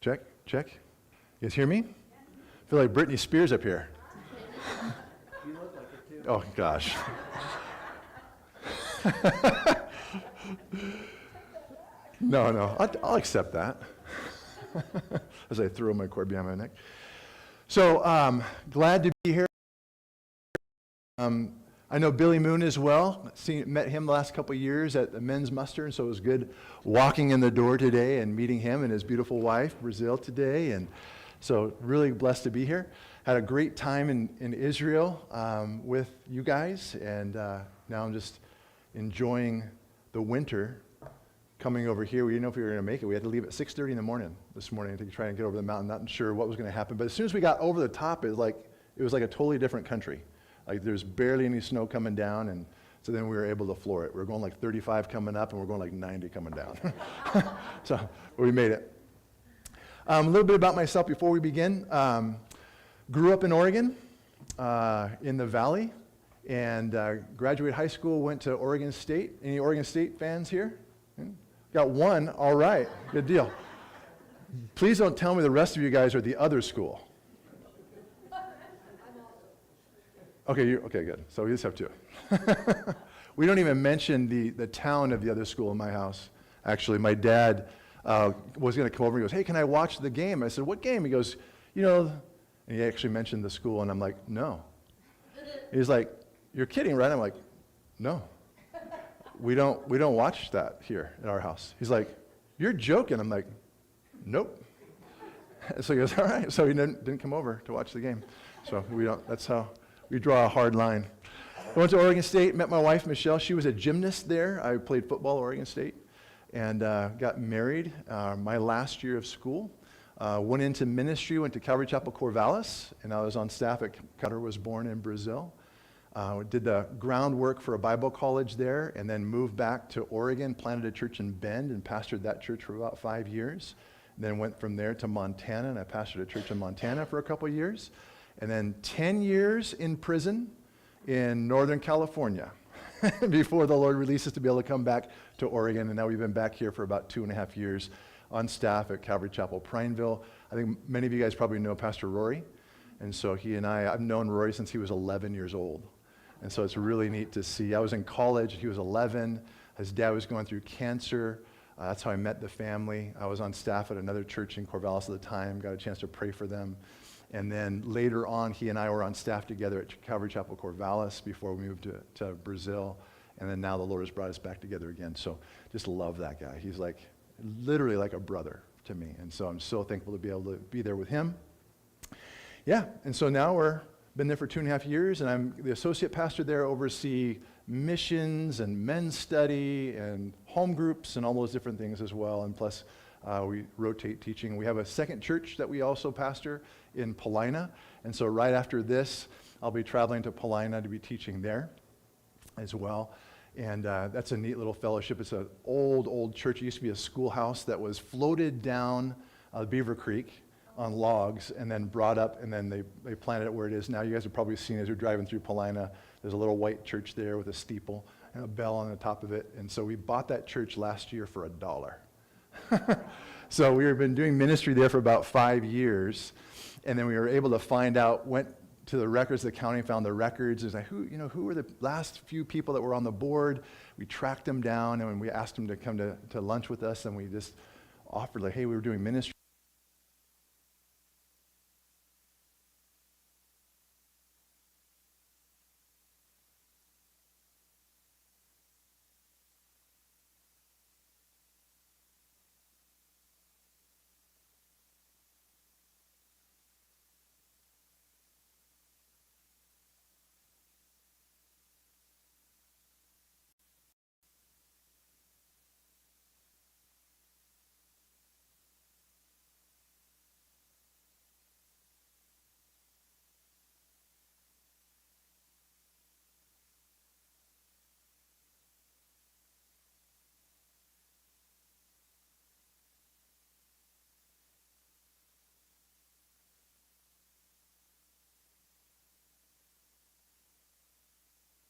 Check, check. You guys hear me? I feel like Britney Spears up here. You look like it too. Oh, gosh. No, I'll accept that. As I throw my cord behind my neck. So, glad to be here. I know Billy Moon as well. Met him the last couple of years at the men's muster, and so it was good walking in the door today and meeting him and his beautiful wife, Brazil, today. And so really blessed to be here. Had a great time in Israel with you guys, and now I'm just enjoying the winter coming over here. We didn't know if we were going to make it. We had to leave at 6:30 in the morning this morning to try and get over the mountain. Not sure what was going to happen, but as soon as we got over the top, it was like a totally different country. Like there's barely any snow coming down, and so then we were able to floor it. We were going like 35 coming up, and we're going like 90 coming down. So we made it. A little bit about myself before we begin. Grew up in Oregon, in the Valley, and graduated high school, went to Oregon State. Any Oregon State fans here? Got one, all right, good deal. Please don't tell me the rest of you guys are at the other school. Okay, okay, good. So we just have two. We don't even mention the town of the other school in my house. Actually, my dad was going to come over and he goes, "Hey, can I watch the game?" I said, "What game?" He goes, and he actually mentioned the school, and I'm like, "No." He's like, "You're kidding, right?" I'm like, "No. We don't watch that here at our house." He's like, "You're joking." I'm like, "Nope." So he goes, "All right." So he didn't come over to watch the game. So that's how we draw a hard line. I went to Oregon State, met my wife, Michelle. She was a gymnast there. I played football at Oregon State and got married my last year of school. Went into ministry, went to Calvary Chapel Corvallis, and I was on staff at Cutter was born in Brazil. Did the groundwork for a Bible college there, and then moved back to Oregon, planted a church in Bend, and pastored that church for about 5 years. And then went from there to Montana, and I pastored a church in Montana for a couple of years. And then 10 years in prison in Northern California before the Lord released us to be able to come back to Oregon. And now we've been back here for about 2.5 years on staff at Calvary Chapel Prineville. I think many of you guys probably know Pastor Rory. And so I've known Rory since he was 11 years old. And so it's really neat to see. I was in college, he was 11. His dad was going through cancer. That's how I met the family. I was on staff at another church in Corvallis at the time, got a chance to pray for them. And then later on, he and I were on staff together at Calvary Chapel Corvallis before we moved to Brazil. And then now the Lord has brought us back together again. So just love that guy. He's like literally like a brother to me. And so I'm so thankful to be able to be there with him. Yeah, and so now been there for 2.5 years, and I'm the associate pastor there, oversee missions and men's study and home groups and all those different things as well. And plus, we rotate teaching. We have a second church that we also pastor in Paulina. And so right after this, I'll be traveling to Paulina to be teaching there as well. And that's a neat little fellowship. It's an old church. It used to be a schoolhouse that was floated down Beaver Creek on logs and then brought up, and then they planted it where it is now. You guys have probably seen as you're driving through Paulina, there's a little white church there with a steeple and a bell on the top of it. And so we bought that church last year for $1. So we've been doing ministry there for about 5 years, and then we were able to went to the records of the county, found the records. It's like, who were the last few people that were on the board? We tracked them down, and we asked them to come to lunch with us, and we just offered, like, hey, we were doing ministry